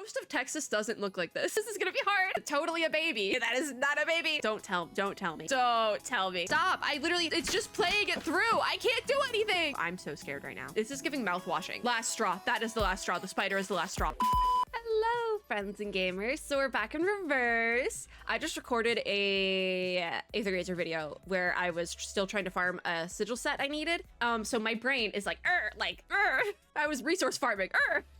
Most of Texas doesn't look like this. This is gonna be hard. Totally a baby. That is not a baby. Don't tell me. Don't tell me. Stop. I literally, it's just playing it through. I can't do anything. I'm so scared right now. This is giving mouth washing. Last straw. That is the last straw. The spider is the last straw. Hello, friends and gamers. So we're back in reverse. I just recorded a Aether Gazer video where I was still trying to farm a sigil set I needed. So my brain is like, I was resource farming,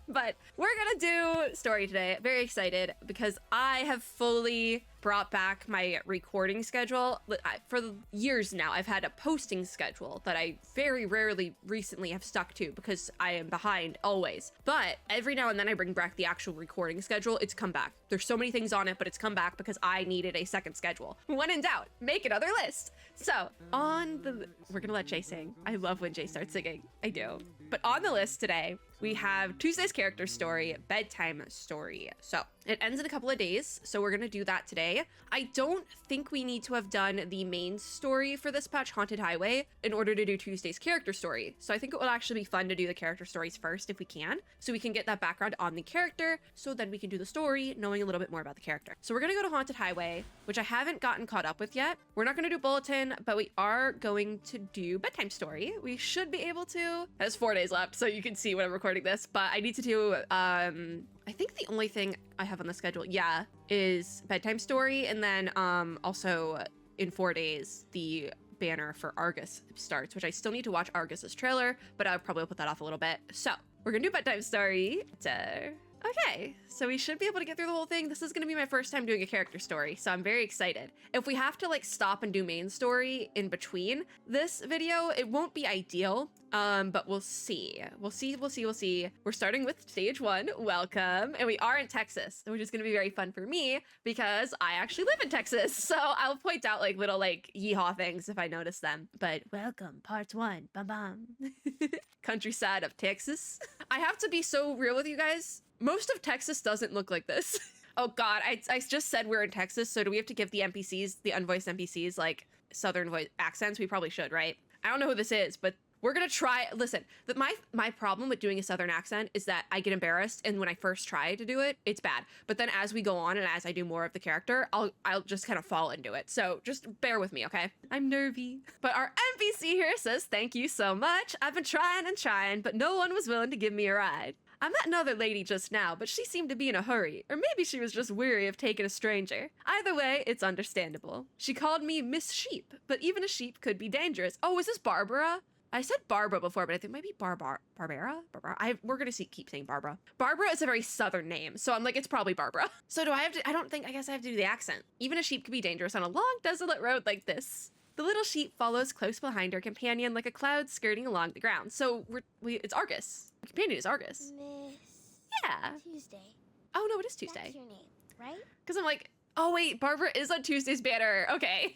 But we're gonna do story today. Very excited because I have fully brought back my recording schedule. For years now, I've had a posting schedule that I very rarely recently have stuck to because I am behind always. But every now and then I bring back the actual recording schedule. It's come back. There's so many things on it, but it's come back because I needed a second schedule. When in doubt, make another list. So we're gonna let Jay sing. I love when Jay starts singing. I do. But on the list today, we have Tuesday's character story, bedtime story. So it ends in a couple of days, so we're gonna do that today. I don't think we need to have done the main story for this patch, Haunted Highway, in order to do Tuesday's character story. So I think it will actually be fun to do the character stories first if we can, so we can get that background on the character, so then we can do the story, knowing a little bit more about the character. So we're gonna go to Haunted Highway, which I haven't gotten caught up with yet. We're not gonna do Bulletin, but we are going to do bedtime story. We should be able to. There's 4 days left, so you can see when I'm recording this, but I need to do, I think the only thing I have on the schedule, is bedtime story, and then also in 4 days, the banner for Argus starts, which I still need to watch Argus's trailer, but I'll probably put that off a little bit. So we're gonna do bedtime story. Okay, so we should be able to get through the whole thing. This is gonna be my first time doing a character story, so I'm very excited. If we have to like stop and do main story in between this video, it won't be ideal, but we'll see. We'll see. We're starting with stage 1, welcome, and we are in Texas, which is gonna be very fun for me because I actually live in Texas, so I'll point out like little like yeehaw things if I notice them. But welcome, part 1, bam bam. Countryside of Texas. I have to be so real with you guys. Most of Texas doesn't look like this. Oh God, I just said we're in Texas, so do we have to give the NPCs, the unvoiced NPCs, like Southern voice accents? We probably should, right? I don't know who this is, but we're gonna try. Listen, my problem with doing a Southern accent is that I get embarrassed, and when I first try to do it, it's bad. But then as we go on and as I do more of the character, I'll just kind of fall into it. So just bear with me, okay? I'm nervy. But our NPC here says, "Thank you so much. I've been trying and trying, but no one was willing to give me a ride. I met another lady just now, but she seemed to be in a hurry, or maybe she was just weary of taking a stranger. Either way, it's understandable. She called me Miss Sheep, but even a sheep could be dangerous." Oh, is this Barbara? I said Barbara before, but I think it might be Barbara? We're gonna keep saying Barbara. Barbara is a very Southern name, so I'm like, it's probably Barbara. So do I have to, I guess I have to do the accent. Even a sheep could be dangerous on a long, desolate road like this. The little sheep follows close behind her companion like a cloud skirting along the ground. So it's Argus. The companion is Argus. Miss. Yeah. Tuesday. Oh no, it is Tuesday. That's your name, right? Because I'm like, oh wait, Barbara is on Tuesday's banner. Okay.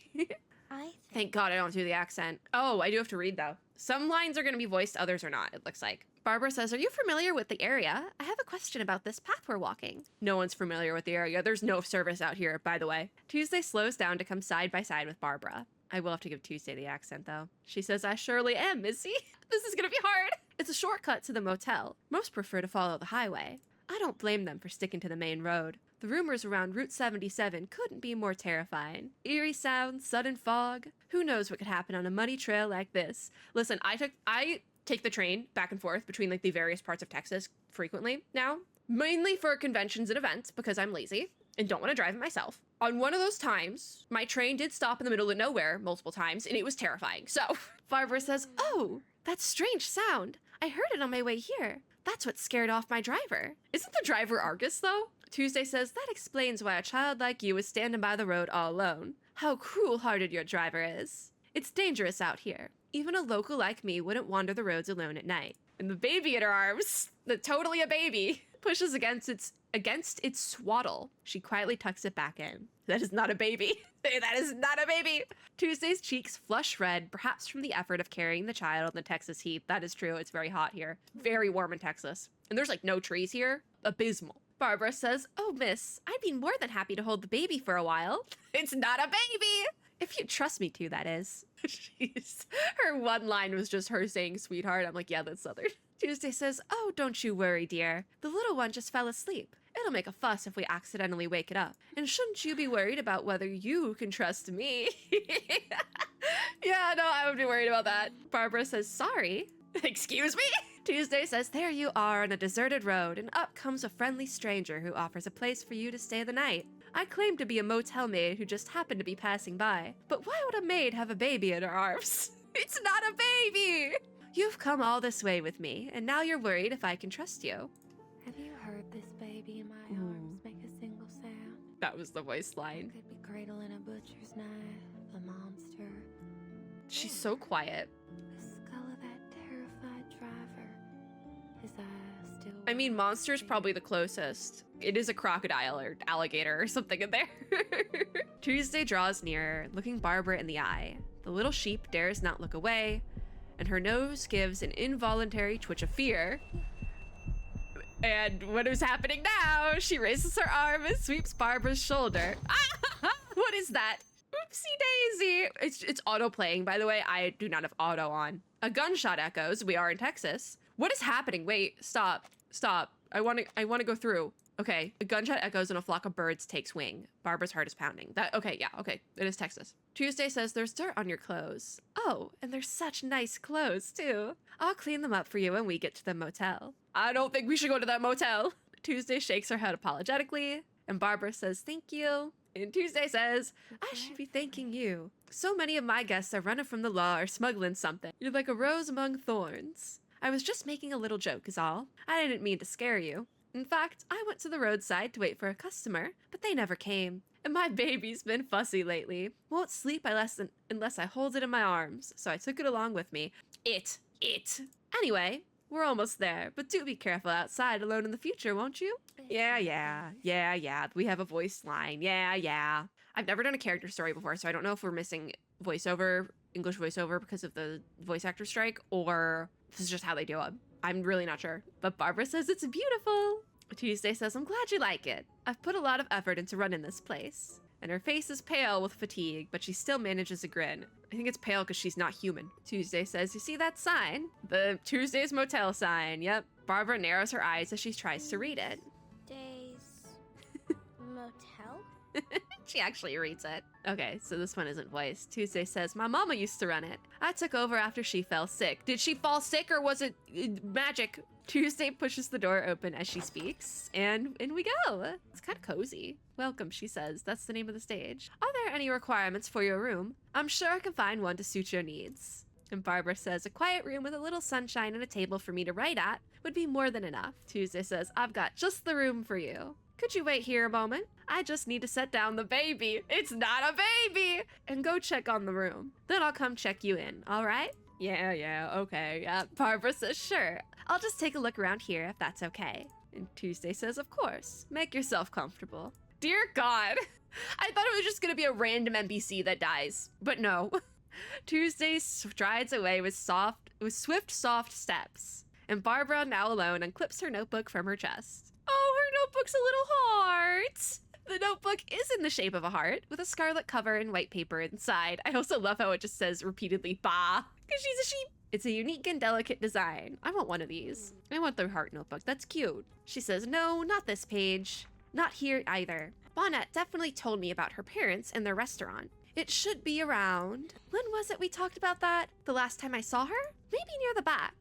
Thank God I don't do the accent. Oh, I do have to read though. Some lines are going to be voiced, others are not, it looks like. Barbara says, "Are you familiar with the area? I have a question about this path we're walking." No one's familiar with the area. There's no service out here, by the way. Tuesday slows down to come side by side with Barbara. I will have to give Tuesday the accent though. She says, "I surely am, Missy." This is going to be hard. It's a shortcut to the motel. Most prefer to follow the highway. I don't blame them for sticking to the main road. The rumors around Route 77 couldn't be more terrifying. Eerie sounds, sudden fog. Who knows what could happen on a muddy trail like this? Listen, I take the train back and forth between like the various parts of Texas frequently now, mainly for conventions and events because I'm lazy and don't want to drive it myself. On one of those times, my train did stop in the middle of nowhere multiple times and it was terrifying. So Barbara says, "Oh, that strange sound. I heard it on my way here. That's what scared off my driver." Isn't the driver Argus though? Tuesday says, "That explains why a child like you is standing by the road all alone. How cruel-hearted your driver is. It's dangerous out here. Even a local like me wouldn't wander the roads alone at night." And the baby in her arms, totally a baby, pushes against its swaddle. She quietly tucks it back in. That is not a baby. That is not a baby. Tuesday's cheeks flush red, perhaps from the effort of carrying the child in the Texas heat. That is true. It's very hot here. Very warm in Texas. And there's like no trees here. Abysmal. Barbara says, "Oh, miss, I'd be more than happy to hold the baby for a while." It's not a baby. If you trust me to, that is. Her one line was just her saying sweetheart. I'm like, yeah, that's Southern. Tuesday says, "Oh, don't you worry, dear. The little one just fell asleep. It'll make a fuss if we accidentally wake it up. And shouldn't you be worried about whether you can trust me? Yeah, no, I would be worried about that. Barbara says, sorry. Excuse me? Tuesday says, there you are on a deserted road, and up comes a friendly stranger who offers a place for you to stay the night. I claim to be a motel maid who just happened to be passing by. But why would a maid have a baby in her arms? It's not a baby! You've come all this way with me, and now you're worried if I can trust you. Have you heard this baby in my arms make a single sound? That was the voice line. Could be cradling a butcher's knife, a monster. She's so quiet. The skull of that terrified driver. His eyes still... I mean, monster's probably the closest. It is a crocodile or alligator or something in there. Tuesday draws nearer, looking Barbara in the eye. The little sheep dares not look away, and her nose gives an involuntary twitch of fear. And what is happening now? She raises her arm and sweeps Barbara's shoulder. What is that? Oopsie daisy. It's auto playing, by the way. I do not have auto on. A gunshot echoes. We are in Texas. What is happening? Wait, stop. I want to go through. Okay, a gunshot echoes and a flock of birds takes wing. Barbara's heart is pounding. Okay, it is Texas. Tuesday says there's dirt on your clothes. Oh, and they're such nice clothes too. I'll clean them up for you when we get to the motel. I don't think we should go to that motel. Tuesday shakes her head apologetically, and Barbara says thank you. And Tuesday says, I should be thanking you. So many of my guests are running from the law or smuggling something. You're like a rose among thorns. I was just making a little joke is all. I didn't mean to scare you. In fact, I went to the roadside to wait for a customer, but they never came. And my baby's been fussy lately. Won't sleep unless I hold it in my arms, so I took it along with me. It. Anyway, we're almost there, but do be careful outside alone in the future, won't you? Yeah. We have a voice line. Yeah. I've never done a character story before, so I don't know if we're missing English voiceover because of the voice actor strike, or this is just how they do it. I'm really not sure. But Barbara says it's beautiful. Tuesday says, I'm glad you like it. I've put a lot of effort into running this place. And her face is pale with fatigue, but she still manages a grin. I think it's pale because she's not human. Tuesday says, you see that sign? The Tuesday's motel sign. Yep. Barbara narrows her eyes as she tries to read it. Days motel? She actually reads it. Okay, so this one isn't voiced. Tuesday says, my mama used to run it. I took over after she fell sick. Did she fall sick or was it magic? Tuesday pushes the door open as she speaks, and in we go. It's kind of cozy. Welcome, she says. That's the name of the stage. Are there any requirements for your room? I'm sure I can find one to suit your needs. And Barbara says, a quiet room with a little sunshine and a table for me to write at would be more than enough. Tuesday says, I've got just the room for you. Could you wait here a moment? I just need to set down the baby. It's not a baby! And go check on the room. Then I'll come check you in, all right? Yeah, okay, yeah. Barbara says, sure. I'll just take a look around here if that's okay. And Tuesday says, of course. Make yourself comfortable. Dear God. I thought it was just gonna be a random NPC that dies, but no. Tuesday strides away with swift, soft steps. And Barbara, now alone, unclips her notebook from her chest. Oh, her notebook's a little heart. The notebook is in the shape of a heart, with a scarlet cover and white paper inside. I also love how it just says repeatedly, bah, because she's a sheep. It's a unique and delicate design. I want one of these. I want the heart notebook. That's cute. She says, no, not this page. Not here either. Bonnet definitely told me about her parents and their restaurant. It should be around. When was it we talked about that? The last time I saw her? Maybe near the back.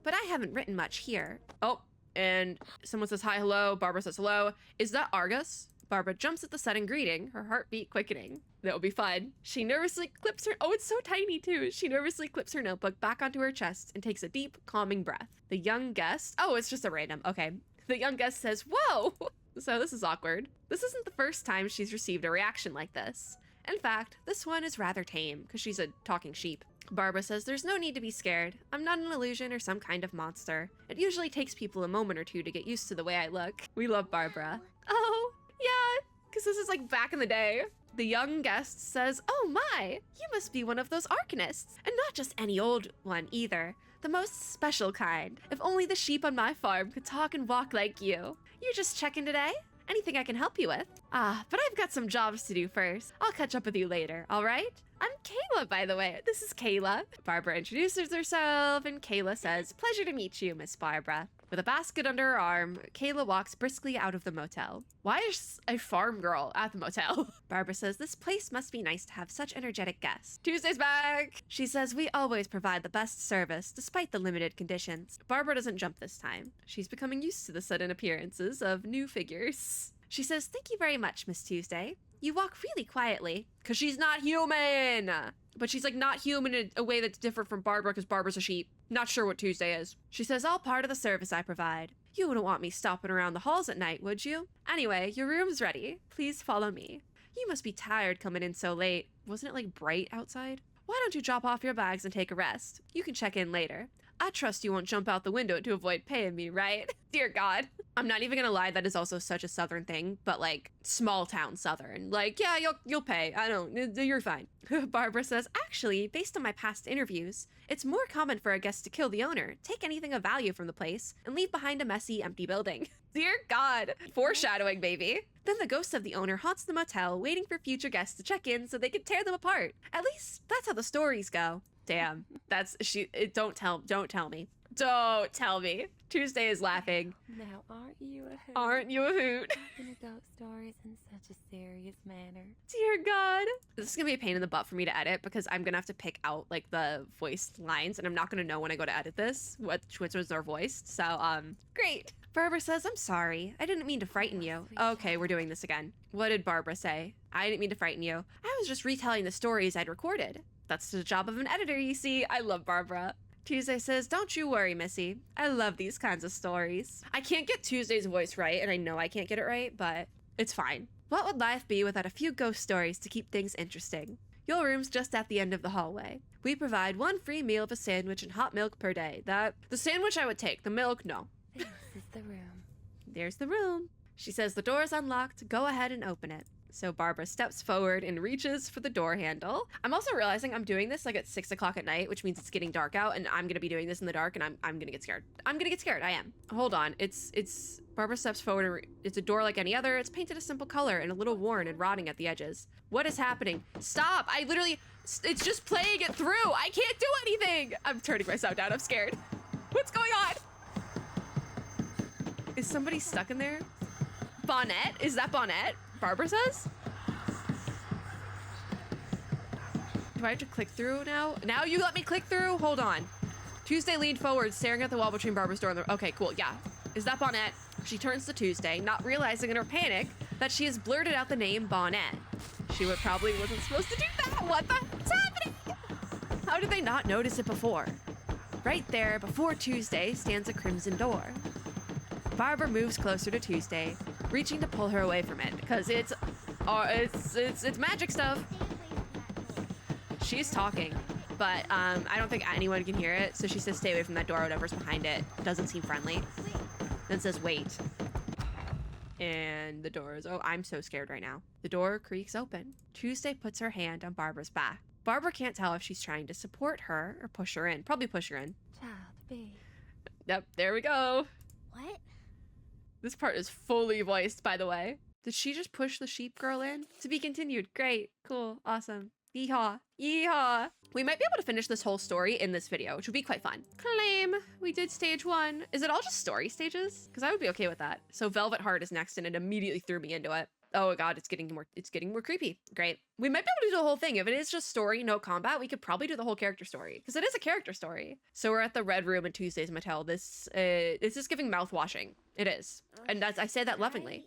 But I haven't written much here. Oh, and someone says hi, hello. Barbara says hello. Is that Argus? Barbara jumps at the sudden greeting, her heartbeat quickening. That'll be fun. She nervously clips her, oh, it's so tiny too. She nervously clips her notebook back onto her chest and takes a deep, calming breath. The young guest, oh, it's just a random, okay. The young guest says, whoa! So this is awkward. This isn't the first time she's received a reaction like this. In fact, this one is rather tame because she's a talking sheep. Barbara says there's no need to be scared. I'm not an illusion or some kind of monster. It usually takes people a moment or two to get used to the way I look. We love Barbara. Oh, yeah, because this is like back in the day. The young guest says, oh my, you must be one of those arcanists. And not just any old one either. The most special kind. If only the sheep on my farm could talk and walk like you. You're just checking today? Anything I can help you with? But I've got some jobs to do first. I'll catch up with you later, all right? I'm Kayla, by the way. This is Kayla. Barbara introduces herself, and Kayla says, pleasure to meet you, Miss Barbara. With a basket under her arm, Kayla walks briskly out of the motel. Why is a farm girl at the motel? Barbara says this place must be nice to have such energetic guests. Tuesday's back! She says we always provide the best service, despite the limited conditions. Barbara doesn't jump this time. She's becoming used to the sudden appearances of new figures. She says, thank you very much, Miss Tuesday. You walk really quietly. Because she's not human! But she's like not human in a way that's different from Barbara because Barbara's a sheep. Not sure what Tuesday is. She says, all part of the service I provide. You wouldn't want me stopping around the halls at night, would you? Anyway, your room's ready. Please follow me. You must be tired coming in so late. Wasn't it like bright outside? Why don't you drop off your bags and take a rest? You can check in later. I trust you won't jump out the window to avoid paying me, right? Dear God. I'm not even gonna lie, that is also such a Southern thing, but like small town Southern. Like, yeah, you'll pay. I don't, you're fine. Barbara says, actually, based on my past interviews, it's more common for a guest to kill the owner, take anything of value from the place, and leave behind a messy, empty building. Dear God. Foreshadowing, baby. Then the ghost of the owner haunts the motel, waiting for future guests to check in so they can tear them apart. At least that's how the stories go. Damn, don't tell me. Don't tell me. Tuesday is laughing. Now, aren't you a hoot? Aren't you a hoot? Talking about stories in such a serious manner. Dear God. This is gonna be a pain in the butt for me to edit because I'm gonna have to pick out like the voiced lines and I'm not gonna know when I go to edit this which ones are voiced. So, great. Barbara says, I'm sorry. I didn't mean to frighten you. Okay, we're doing this again. What did Barbara say? I didn't mean to frighten you. I was just retelling the stories I'd recorded. That's the job of an editor, you see. I love Barbara. Tuesday says, don't you worry, Missy. I love these kinds of stories. I can't get Tuesday's voice right, and I know I can't get it right, but it's fine. What would life be without a few ghost stories to keep things interesting? Your room's just at the end of the hallway. We provide 1 free meal of a sandwich and hot milk per day. The sandwich I would take, the milk, no. This is the room. There's the room. She says the door's unlocked. Go ahead and open it. So Barbara steps forward and reaches for the door handle. I'm also realizing I'm doing this like at 6 o'clock at night, which means it's getting dark out and I'm gonna be doing this in the dark and I'm gonna get scared. I'm gonna get scared, I am. Hold on, it's Barbara steps forward and it's a door like any other. It's painted a simple color and a little worn and rotting at the edges. What is happening? Stop, it's just playing it through. I can't do anything. I'm turning myself down, I'm scared. What's going on? Is somebody stuck in there? Bonnet, is that Bonnet? Barbara says? Do I have to click through now? Now you let me click through? Hold on. Tuesday leaned forward, staring at the wall between Barbara's door and the... Okay, cool, yeah. Is that Bonnet? She turns to Tuesday, not realizing in her panic that she has blurted out the name Bonnet. She probably wasn't supposed to do that. What the heck's happening? How did they not notice it before? Right there, before Tuesday, stands a crimson door. Barbara moves closer to Tuesday, reaching to pull her away from it because it's magic stuff. She's talking, but I don't think anyone can hear it, so she says stay away from that door, whatever's behind it. Doesn't seem friendly. Then says wait. And the door is, oh, I'm so scared right now. The door creaks open. Tuesday puts her hand on Barbara's back. Barbara can't tell if she's trying to support her or push her in. Probably push her in. Child B. Yep, there we go. What? This part is fully voiced, by the way. Did she just push the sheep girl in? To be continued. Great. Cool. Awesome. Yeehaw. Yeehaw. We might be able to finish this whole story in this video, which would be quite fun. Claim. We did stage 1. Is it all just story stages? Because I would be okay with that. So Velvet Heart is next, and it immediately threw me into it. Oh God, it's getting more creepy. Great. We might be able to do the whole thing. If it is just story, no combat, we could probably do the whole character story because it is a character story. So we're at the red room in Tuesday's motel. This is giving mouth washing. It is. And I say that lovingly.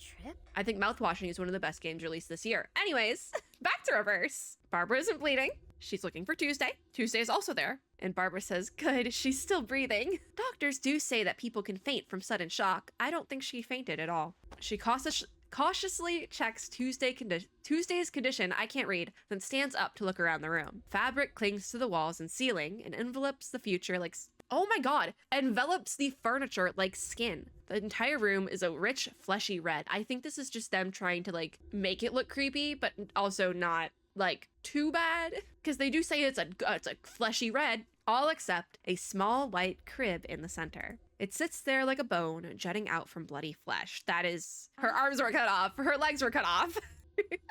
Trip? I think mouth washing is one of the best games released this year. Anyways, back to reverse. Barbara isn't bleeding. She's looking for Tuesday. Tuesday is also there. And Barbara says, good, she's still breathing. Doctors do say that people can faint from sudden shock. I don't think she fainted at all. She cautiously checks Tuesday's condition, I can't read, then stands up to look around the room. Fabric clings to the walls and ceiling and envelops the future like... Oh my God, envelops the furniture like skin. The entire room is a rich, fleshy red. I think this is just them trying to like make it look creepy, but also not like too bad. Because they do say it's a fleshy red, all except a small white crib in the center. It sits there like a bone jutting out from bloody flesh. That is, her arms were cut off, her legs were cut off.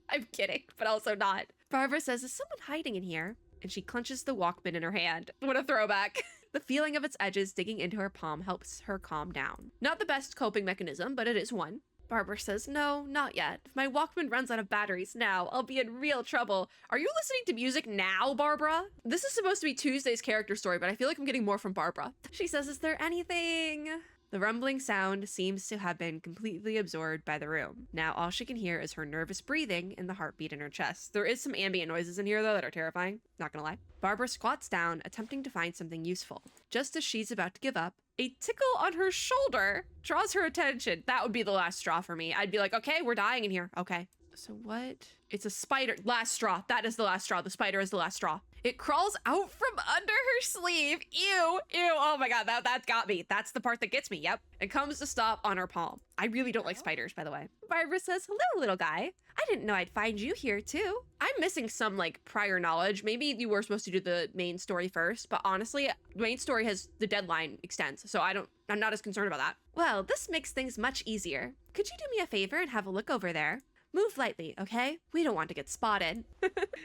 I'm kidding, but also not. Barbara says, is someone hiding in here? And she clenches the Walkman in her hand. What a throwback. The feeling of its edges digging into her palm helps her calm down. Not the best coping mechanism, but it is one. Barbara says, no, not yet. If my Walkman runs out of batteries now, I'll be in real trouble. Are you listening to music now, Barbara? This is supposed to be Tuesday's character story, but I feel like I'm getting more from Barbara. She says, is there anything? The rumbling sound seems to have been completely absorbed by the room. Now all she can hear is her nervous breathing and the heartbeat in her chest. There is some ambient noises in here, though, that are terrifying. Not gonna lie. Barbara squats down, attempting to find something useful. Just as she's about to give up, a tickle on her shoulder draws her attention. That would be the last straw for me. I'd be like, okay, we're dying in here. Okay. So what? It's a spider. Last straw. That is the last straw. The spider is the last straw. It crawls out from under her sleeve. Ew. Ew. Oh my God. That got me. That's the part that gets me. Yep. It comes to stop on her palm. I really don't like spiders, by the way. Barbara says, hello, little guy. I didn't know I'd find you here too. I'm missing some like prior knowledge. Maybe you were supposed to do the main story first, but honestly, the main story has the deadline extends. So I'm not as concerned about that. Well, this makes things much easier. Could you do me a favor and have a look over there? Move lightly, okay? We don't want to get spotted.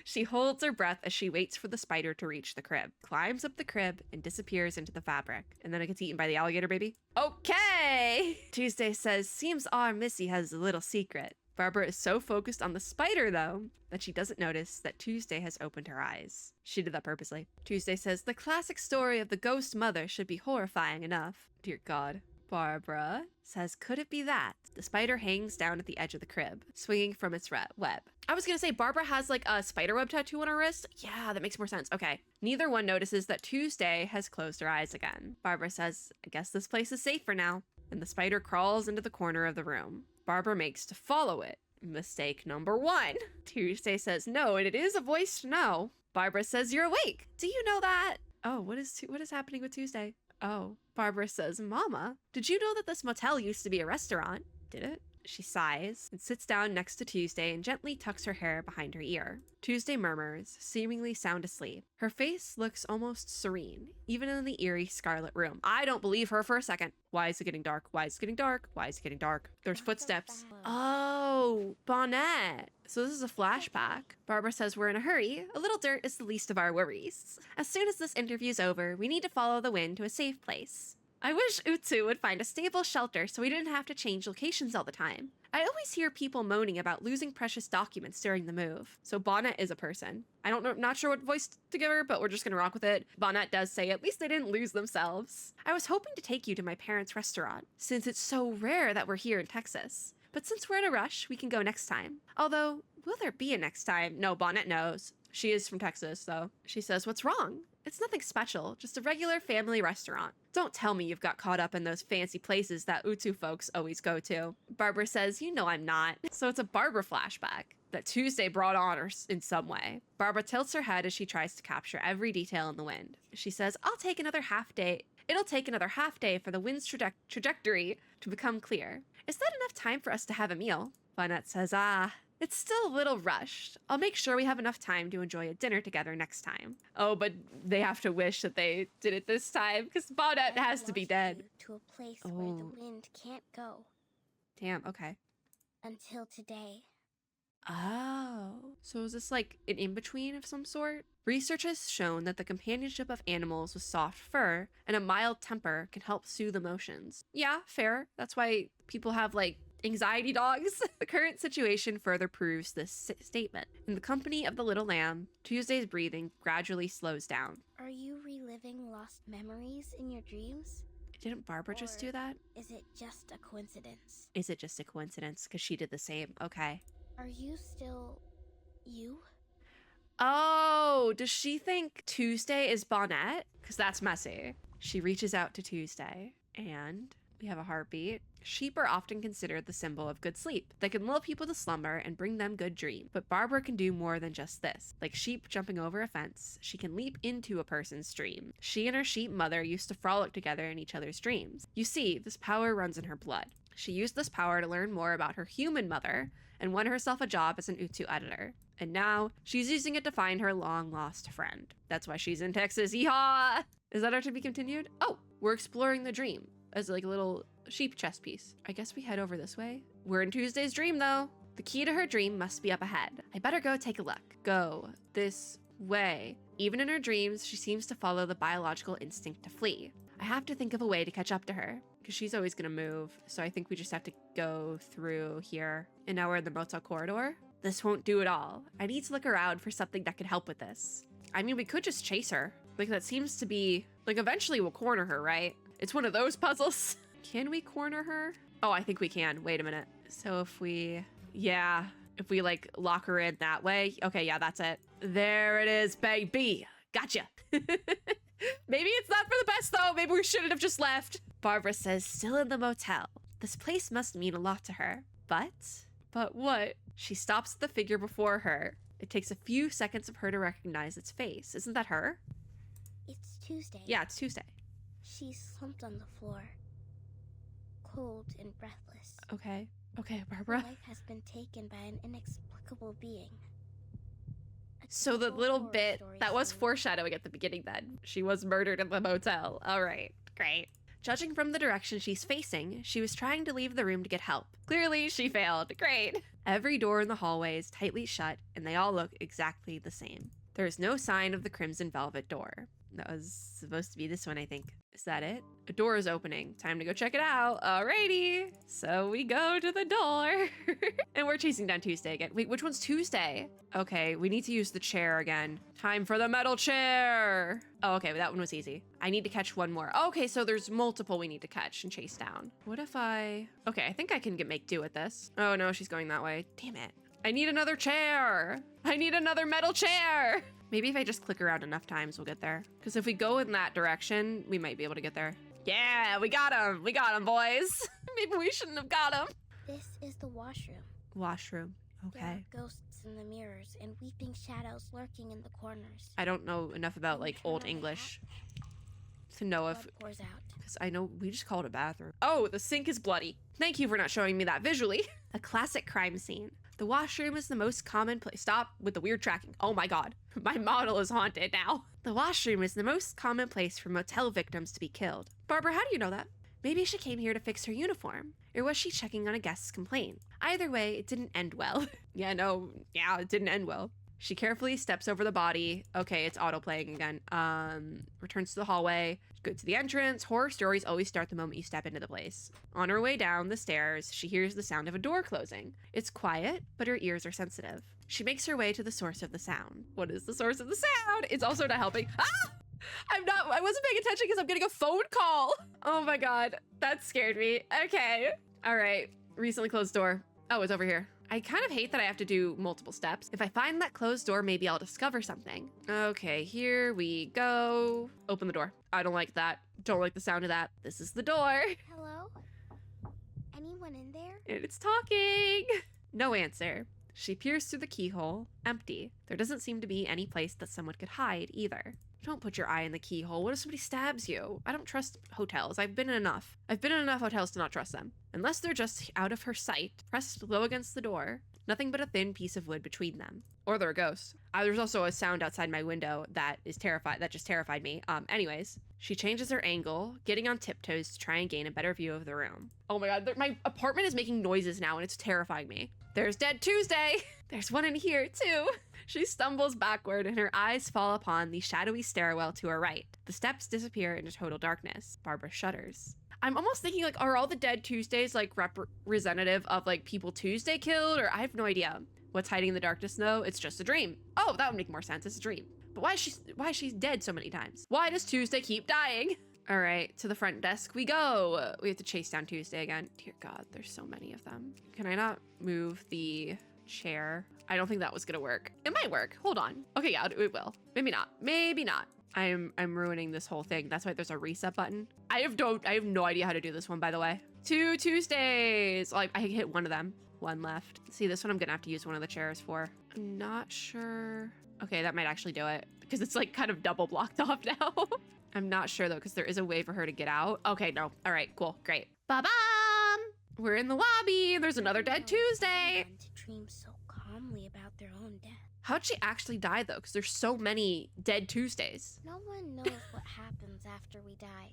She holds her breath as she waits for the spider to reach the crib, climbs up the crib, and disappears into the fabric. And then it gets eaten by the alligator baby. Okay! Tuesday says, seems our Missy has a little secret. Barbara is so focused on the spider, though, that she doesn't notice that Tuesday has opened her eyes. She did that purposely. Tuesday says, the classic story of the ghost mother should be horrifying enough. Dear God. Barbara says, could it be that? The spider hangs down at the edge of the crib, swinging from its web. I was gonna say, Barbara has like a spider web tattoo on her wrist. Yeah, that makes more sense. Okay. Neither one notices that Tuesday has closed her eyes again. Barbara says, I guess this place is safe for now. And the spider crawls into the corner of the room. Barbara makes to follow it. Mistake number one. Tuesday says no, and it is a voiced no. Barbara says, you're awake. Do you know that? Oh, what is happening with Tuesday? Oh, Barbara says, Mama, did you know that this motel used to be a restaurant? Did it? She sighs and sits down next to Tuesday and gently tucks her hair behind her ear. Tuesday murmurs, seemingly sound asleep. Her face looks almost serene, even in the eerie scarlet room. I don't believe her for a second. Why is it getting dark? Why is it getting dark? Why is it getting dark? There's footsteps. Oh, Bonnet. So this is a flashback. Barbara says we're in a hurry. A little dirt is the least of our worries. As soon as this interview's over, we need to follow the wind to a safe place. I wish Utsu would find a stable shelter so we didn't have to change locations all the time. I always hear people moaning about losing precious documents during the move. So Bonnet is a person. I don't know, not sure what voice to give her, but we're just gonna rock with it. Bonnet does say at least they didn't lose themselves. I was hoping to take you to my parents' restaurant, since it's so rare that we're here in Texas. But since we're in a rush, we can go next time. Although, will there be a next time? No, Bonnet knows. She is from Texas, though. She says, what's wrong? It's nothing special, just a regular family restaurant. Don't tell me you've got caught up in those fancy places that Utsu folks always go to. Barbara says, you know I'm not. So it's a Barbara flashback that Tuesday brought on her in some way. Barbara tilts her head as she tries to capture every detail in the wind. She says, I'll take another half day. It'll take another half day for the wind's trajectory to become clear. Is that enough time for us to have a meal? Bonnet says, it's still a little rushed. I'll make sure we have enough time to enjoy a dinner together next time. Oh, but they have to wish that they did it this time, because Bonnet has to be dead. To a place where the wind can't go. Damn, okay. Until today. Oh. So is this like an in-between of some sort? Research has shown that the companionship of animals with soft fur and a mild temper can help soothe emotions. Yeah, fair. That's why people have like anxiety dogs. The current situation further proves this statement. In the company of the little lamb, Tuesday's breathing gradually slows down. Are you reliving lost memories in your dreams? Didn't Barbara just do that? Is it just a coincidence? Is it just a coincidence? Because she did the same. Okay. Are you still you? Oh, does she think Tuesday is Bonnet? Because that's messy. She reaches out to Tuesday and we have a heartbeat. Sheep are often considered the symbol of good sleep. They can lull people to slumber and bring them good dreams. But Barbara can do more than just this. Like sheep jumping over a fence, she can leap into a person's dream. She and her sheep mother used to frolic together in each other's dreams. You see, this power runs in her blood. She used this power to learn more about her human mother and won herself a job as an Utsu editor. And now, she's using it to find her long-lost friend. That's why she's in Texas, yeehaw! Is that our to be continued? Oh, we're exploring the dream as like a little sheep chess piece. I guess we head over this way. We're in Tuesday's dream, though. The key to her dream must be up ahead. I better go take a look. Go this way. Even in her dreams, she seems to follow the biological instinct to flee. I have to think of a way to catch up to her, because she's always gonna move, so I think we just have to go through here. And now we're in the motel corridor. This won't do at all. I need to look around for something that could help with this. I mean, we could just chase her. Like, that seems to be... Like, eventually we'll corner her, right? It's one of those puzzles. Can we corner her? Oh, I think we can. Wait a minute. So if we... Yeah. If we, like, lock her in that way. Okay, yeah, that's it. There it is, baby. Gotcha. Maybe it's not for the best, though. Maybe we shouldn't have just left. Barbara says, still in the motel. This place must mean a lot to her. But what? She stops at the figure before her. It takes a few seconds of her to recognize its face. Isn't that her? It's Tuesday. Yeah, it's Tuesday. She's slumped on the floor, cold and breathless. Okay, Her Barbara. life has been taken by an inexplicable being. So the typical little horror bit story that was scene. foreshadowing at the beginning then. She was murdered in the motel. All right, great. Judging from the direction she's facing, she was trying to leave the room to get help. Clearly, she failed. Great. Every door in the hallway is tightly shut, and they all look exactly the same. There is no sign of the crimson velvet door. That was supposed to be this one, I think. Is that it? A door is opening. Time to go check it out. Alrighty. So we go to the door. And we're chasing down Tuesday again. Wait, which one's Tuesday? Okay, we need to use the chair again. Time for the metal chair. Oh, okay, that one was easy. I need to catch one more. Okay, so there's multiple we need to catch and chase down. What if I... Okay, I think I can make do with this. Oh no, she's going that way. Damn it. I need another chair. I need another metal chair. Maybe if I just click around enough times, we'll get there. Because if we go in that direction, we might be able to get there. Yeah, we got him. We got him, boys. Maybe we shouldn't have got him. This is the washroom. Washroom. There Okay. are ghosts in the mirrors and weeping shadows lurking in the corners. I don't know enough about like Old English to know if... Blood pours out. Because I know we just call it a bathroom. Oh, the sink is bloody. Thank you for not showing me that visually. A classic crime scene. The washroom is the most common place. Stop with the weird tracking. Oh my god. My model is haunted now. The washroom is the most common place for motel victims to be killed. Barbara, how do you know that? Maybe she came here to fix her uniform. Or was she checking on a guest's complaint? Either way, it didn't end well. Yeah, it didn't end well. She carefully steps over the body. Okay, it's auto-playing again. Returns to the hallway. Go to the entrance. Horror stories always start the moment you step into the place. On her way down the stairs, she hears the sound of a door closing. It's quiet, but her ears are sensitive. She makes her way to the source of the sound. What is the source of the sound? It's also not helping. Ah! I wasn't paying attention because I'm getting a phone call. Oh my god, that scared me. Okay. All right, recently closed door. Oh, it's over here. I kind of hate that I have to do multiple steps. If I find that closed door, maybe I'll discover something. Okay, here we go. Open the door. I don't like that. Don't like the sound of that. This is the door. Hello? Anyone in there? And it's talking. No answer. She peers through the keyhole. Empty. There doesn't seem to be any place that someone could hide either. Don't put your eye in the keyhole. What if somebody stabs you? I don't trust hotels. I've been in enough hotels to not trust them. Unless they're just out of her sight, pressed low against the door. Nothing but a thin piece of wood between them. Or they're a ghost. There's also a sound outside my window that just terrified me. Anyways, she changes her angle, getting on tiptoes to try and gain a better view of the room. Oh my god, my apartment is making noises now and it's terrifying me. There's Dead Tuesday. There's one in here too. She stumbles backward and her eyes fall upon the shadowy stairwell to her right. The steps disappear into total darkness. Barbara shudders. I'm almost thinking like, are all the Dead Tuesdays like representative of like people Tuesday killed? Or I have no idea. What's hiding in the darkness though? It's just a dream. Oh, that would make more sense. It's a dream. But why is she dead so many times? Why does Tuesday keep dying? All right, to the front desk we go. We have to chase down Tuesday again. Dear God, there's so many of them. Can I not move the chair? I don't think that was gonna work. It might work. Hold on. Okay, yeah, it will. Maybe not. Maybe not. I'm ruining this whole thing. That's why there's a reset button. I have no idea how to do this one, by the way. 2 Tuesdays. Like I hit one of them. One left. See, this one I'm gonna have to use one of the chairs for. I'm not sure. Okay, that might actually do it because it's like kind of double blocked off now. I'm not sure though, because there is a way for her to get out. Okay, no. All right, cool, great. Ba-bam! We're in the lobby. There's another Dead Tuesday. To dream so calmly about their own death. How'd she actually die though? Because there's so many Dead Tuesdays. No one knows what happens after we die.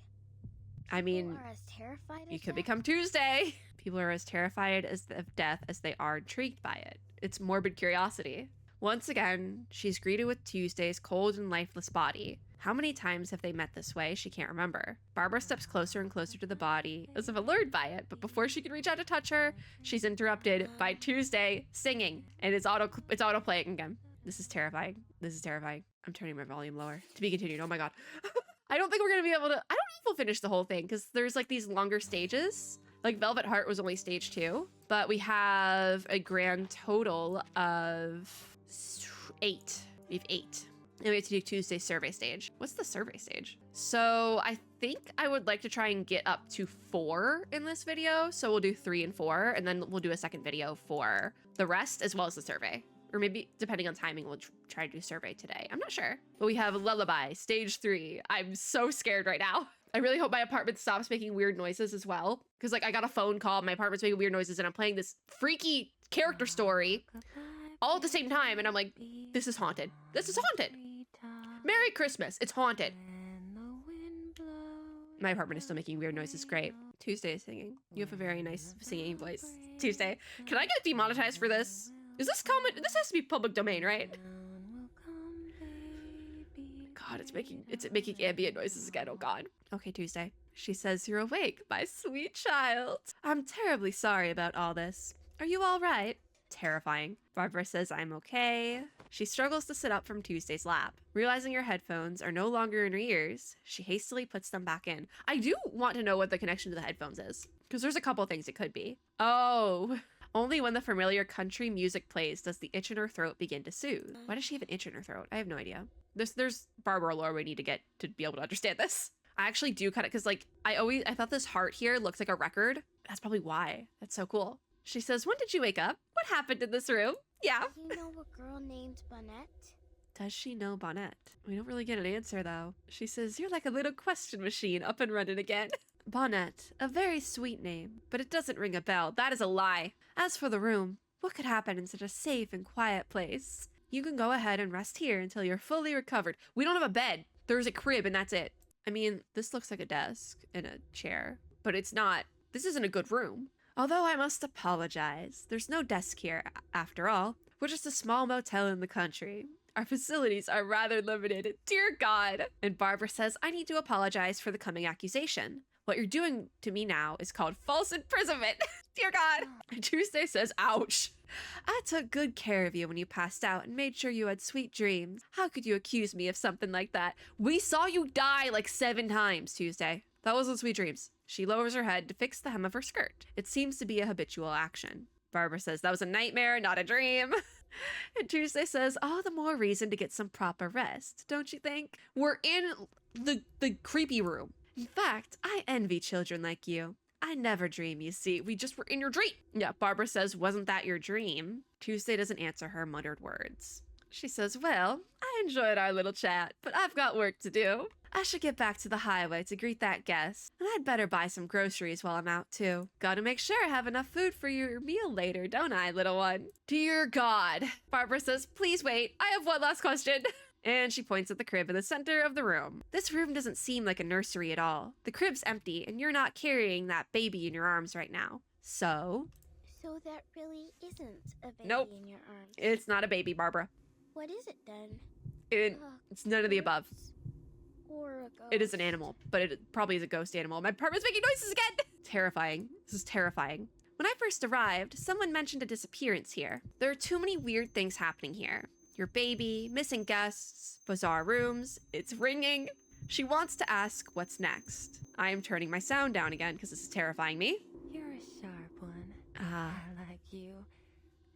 I mean, People are as terrified you as could death. become Tuesday. People are as terrified of death as they are intrigued by it. It's morbid curiosity. Once again, she's greeted with Tuesday's cold and lifeless body. How many times have they met this way? She can't remember. Barbara steps closer and closer to the body, as if allured by it, but before she can reach out to touch her, she's interrupted by Tuesday singing, and it's auto playing again. This is terrifying. This is terrifying. I'm turning my volume lower. To be continued. Oh my god. I don't think we're gonna be able to. I don't know if we'll finish the whole thing because there's like these longer stages. Like Velvet Heart was only stage 2, but we have a grand total of 8. We have 8. And we have to do Tuesday's survey stage. What's the survey stage? So I think I would like to try and get up to 4 in this video. So we'll do 3 and 4, and then we'll do a second video for the rest as well as the survey. Or maybe, depending on timing, we'll try to do survey today. I'm not sure. But we have Lullaby, stage 3. I'm so scared right now. I really hope my apartment stops making weird noises as well. Because, like, I got a phone call, my apartment's making weird noises, and I'm playing this freaky character story all at the same time. And I'm like, this is haunted. This is haunted. Merry Christmas. It's haunted. My apartment is still making weird noises. Great. Tuesday is singing. You have a very nice singing voice. Tuesday. Can I get demonetized for this? Is this common? This has to be public domain, right? God, it's making ambient noises again. Oh God. Okay, Tuesday. She says you're awake, my sweet child. I'm terribly sorry about all this. Are you all right? Terrifying. Barbara says I'm okay. She struggles to sit up from Tuesday's lap. Realizing her headphones are no longer in her ears, she hastily puts them back in. I do want to know what the connection to the headphones is, because there's a couple of things it could be. Oh. Only when the familiar country music plays does the itch in her throat begin to soothe. Why does she have an itch in her throat? I have no idea. There's Barbara lore we need to get to be able to understand this. I actually do kind of, because like, I thought this heart here looked like a record. That's probably why. That's so cool. She says, when did you wake up? What happened in this room? Yeah. You know a girl named Bonnet? Does she know Bonnet? We don't really get an answer though. She says, you're like a little question machine up and running again. Bonnet, a very sweet name, but it doesn't ring a bell. That is a lie. As for the room, what could happen in such a safe and quiet place? You can go ahead and rest here until you're fully recovered. We don't have a bed. There's a crib and that's it. I mean, this looks like a desk and a chair, but it's not. This isn't a good room. Although I must apologize. There's no desk here, after all. We're just a small motel in the country. Our facilities are rather limited. Dear God. And Barbara says, I need to apologize for the coming accusation. What you're doing to me now is called false imprisonment. Dear God. And Tuesday says, ouch. I took good care of you when you passed out and made sure you had sweet dreams. How could you accuse me of something like that? We saw you die like 7 times, Tuesday. That wasn't sweet dreams. She lowers her head to fix the hem of her skirt. It seems to be a habitual action. Barbara says, that was a nightmare, not a dream. And Tuesday says, all the more reason to get some proper rest, don't you think? We're in the creepy room. In fact, I envy children like you. I never dream, you see. We just were in your dream. Yeah, Barbara says, wasn't that your dream? Tuesday doesn't answer her muttered words. She says, well, I enjoyed our little chat, but I've got work to do. I should get back to the highway to greet that guest, and I'd better buy some groceries while I'm out too. Gotta make sure I have enough food for your meal later, don't I, little one? Dear God. Barbara says, please wait, I have one last question. And she points at the crib in the center of the room. This room doesn't seem like a nursery at all. The crib's empty, and you're not carrying that baby in your arms right now. So So that really isn't a baby Nope. in your arms. It's not a baby, Barbara. What is it then? It's none of the above. Or a ghost? It is an animal, but it probably is a ghost animal. My apartment's making noises again! Terrifying. This is terrifying. When I first arrived, someone mentioned a disappearance here. There are too many weird things happening here. Your baby, missing guests, bizarre rooms, it's ringing. She wants to ask what's next. I am turning my sound down again because this is terrifying me. You're a sharp one. Ah. I like you.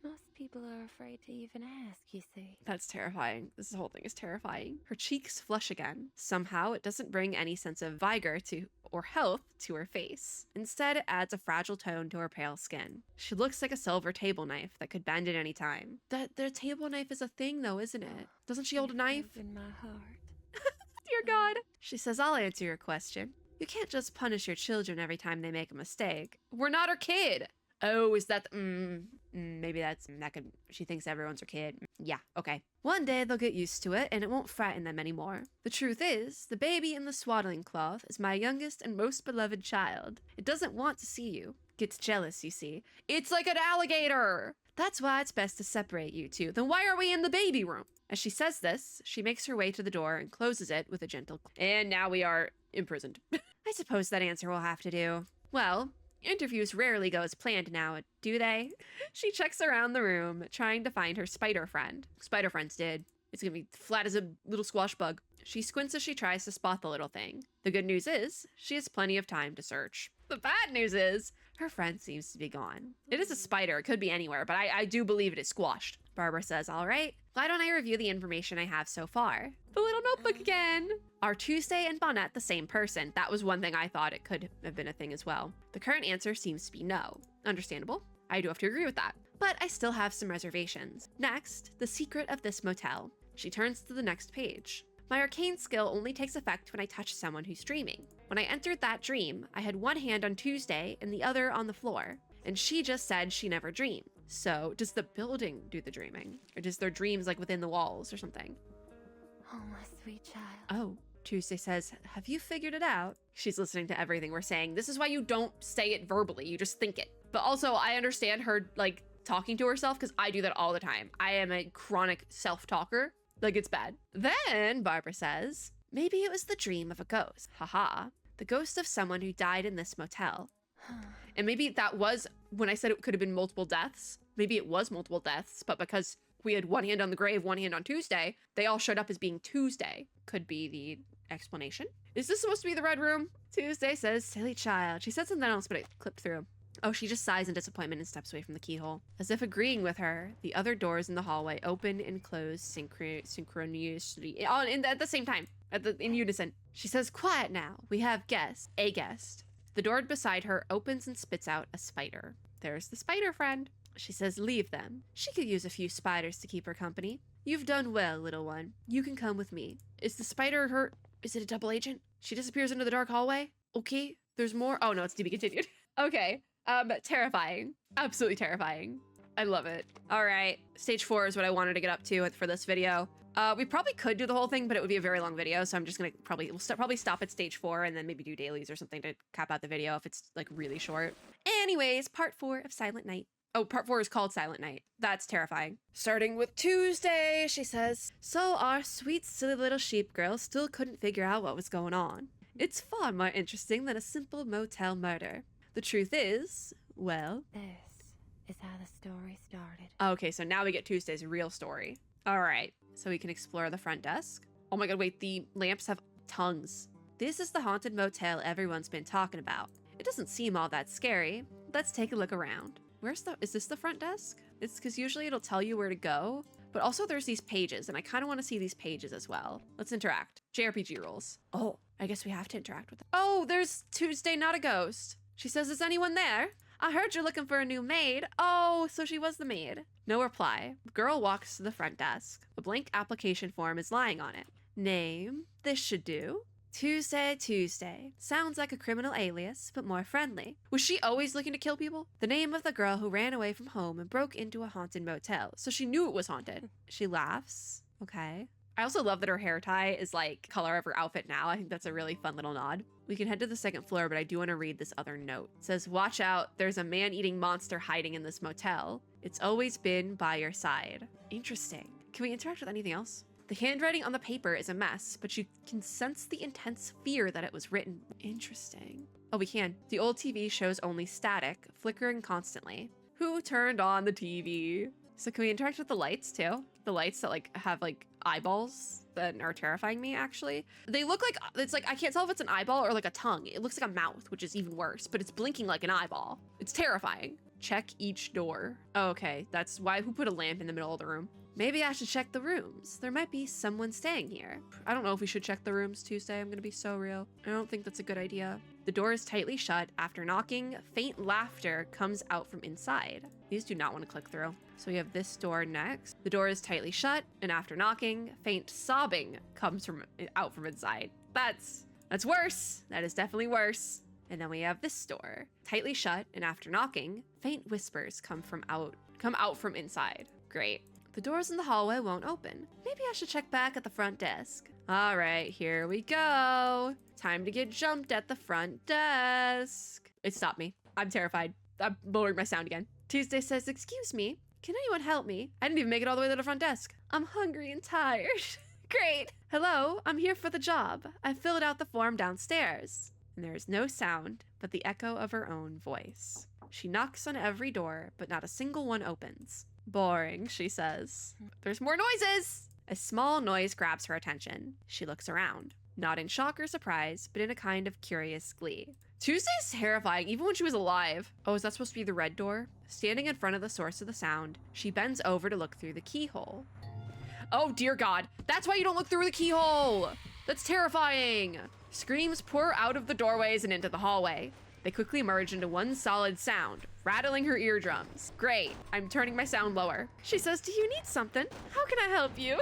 Most people are afraid to even ask, you see. That's terrifying. This whole thing is terrifying. Her cheeks flush again. Somehow, it doesn't bring any sense of vigor or health to her face. Instead, it adds a fragile tone to her pale skin. She looks like a silver table knife that could bend at any time. The table knife is a thing, though, isn't it? Doesn't she hold a knife? In my heart. Dear God. She says, I'll answer your question. You can't just punish your children every time they make a mistake. We're not her kid. Oh, is that maybe she thinks everyone's her kid. Yeah, okay. One day they'll get used to it and it won't frighten them anymore. The truth is, the baby in the swaddling cloth is my youngest and most beloved child. It doesn't want to see you. gets jealous, you see. It's like an alligator. That's why it's best to separate you two. Then why are we in the baby room? As she says this, she makes her way to the door and closes it with a gentle and now we are imprisoned. I suppose that answer will have to do. Well, interviews rarely go as planned now, do they? She checks around the room, trying to find her spider friend. Spider friend's dead. It's gonna be flat as a little squash bug. She squints as she tries to spot the little thing. The good news is, she has plenty of time to search. The bad news is, her friend seems to be gone. It is a spider, it could be anywhere, but I do believe it is squashed. Barbara says, all right, why don't I review the information I have so far? The little notebook again. Are Tuesday and Bonnet the same person? That was one thing I thought it could have been a thing as well. The current answer seems to be no. Understandable. I do have to agree with that. But I still have some reservations. Next, the secret of this motel. She turns to the next page. My arcane skill only takes effect when I touch someone who's dreaming. When I entered that dream, I had one hand on Tuesday and the other on the floor, and she just said she never dreamed. So does the building do the dreaming? Or does their dreams like within the walls or something? Oh, my sweet child. Oh, Tuesday says, have you figured it out? She's listening to everything we're saying. This is why you don't say it verbally, you just think it. But also I understand her like talking to herself because I do that all the time. I am a chronic self-talker. Like it's bad. Then Barbara says, maybe it was the dream of a ghost. Haha. The ghost of someone who died in this motel. And maybe that was, when I said it could have been multiple deaths, maybe it was multiple deaths, but because we had one hand on the grave, one hand on Tuesday, they all showed up as being Tuesday. Could be the explanation. Is this supposed to be the red room? Tuesday says, silly child. She said something else, but it clipped through. Oh, she just sighs in disappointment and steps away from the keyhole. As if agreeing with her, the other doors in the hallway open and close synchronously at the same time, in unison. She says, quiet now. We have a guest. The door beside her opens and spits out a spider. There's the spider friend. She says, leave them. She could use a few spiders to keep her company. You've done well, little one. You can come with me. Is the spider hurt? Is it a double agent? She disappears into the dark hallway? Okay, there's more. Oh no, it's to be continued. Okay. Terrifying. Absolutely terrifying. I love it. All right, stage 4 is what I wanted to get up to for this video. We probably could do the whole thing, but it would be a very long video, so I'm just gonna probably stop at stage 4 and then maybe do dailies or something to cap out the video if it's like really short. Anyways, part 4 of Silent Night. Oh, part 4 is called Silent Night. That's terrifying. Starting with Tuesday, she says, so our sweet, silly little sheep girl still couldn't figure out what was going on. It's far more interesting than a simple motel murder. The truth is, well... This is how the story started. Okay, so now we get Tuesday's real story. All right, so we can explore the front desk. Oh my god, wait, the lamps have tongues. This is the haunted motel everyone's been talking about. It doesn't seem all that scary. Let's take a look around. Is this the front desk? It's because usually it'll tell you where to go, but also there's these pages, and I kind of want to see these pages as well. Let's interact. JRPG rules. Oh, I guess we have to interact with them. Oh, there's Tuesday, not a ghost. She says, is anyone there? I heard you're looking for a new maid. Oh, so she was the maid. No reply. The girl walks to the front desk. A blank application form is lying on it. Name. This should do. Tuesday. Sounds like a criminal alias, but more friendly. Was she always looking to kill people? The name of the girl who ran away from home and broke into a haunted motel, so she knew it was haunted. She laughs. Okay. I also love that her hair tie is like color of her outfit now. I think that's a really fun little nod. We can head to the second floor, but I do want to read this other note. It says, watch out, there's a man-eating monster hiding in this motel. It's always been by your side. Interesting. Can we interact with anything else? The handwriting on the paper is a mess, but you can sense the intense fear that it was written. Interesting. Oh, we can. The old TV shows only static, flickering constantly. Who turned on the TV? So can we interact with the lights too? The lights that like have like eyeballs that are terrifying me actually. They look like, it's like, I can't tell if it's an eyeball or like a tongue. It looks like a mouth, which is even worse, but it's blinking like an eyeball. It's terrifying. Check each door. Oh, okay, that's why, who put a lamp in the middle of the room? Maybe I should check the rooms. There might be someone staying here. I don't know if we should check the rooms Tuesday. I'm gonna be so real. I don't think that's a good idea. The door is tightly shut. After knocking, faint laughter comes out from inside. These do not want to click through. So we have this door next. The door is tightly shut, and after knocking, faint sobbing comes out from inside. That's worse. That is definitely worse. And then we have this door, tightly shut, and after knocking, faint whispers come out from inside. Great. The doors in the hallway won't open. Maybe I should check back at the front desk. All right, here we go. Time to get jumped at the front desk. It stopped me. I'm terrified. I'm lowering my sound again. Tuesday says, excuse me, can anyone help me? I didn't even make it all the way to the front desk. I'm hungry and tired. Great. Hello, I'm here for the job. I filled out the form downstairs. And there is no sound but the echo of her own voice. She knocks on every door, but not a single one opens. Boring, she says. There's more noises! A small noise grabs her attention. She looks around, not in shock or surprise, but in a kind of curious glee. Tuesday's terrifying, even when she was alive. Oh, is that supposed to be the red door? Standing in front of the source of the sound, she bends over to look through the keyhole. Oh, dear God. That's why you don't look through the keyhole. That's terrifying. Screams pour out of the doorways and into the hallway. They quickly merge into one solid sound, rattling her eardrums. Great. I'm turning my sound lower. She says, do you need something? How can I help you?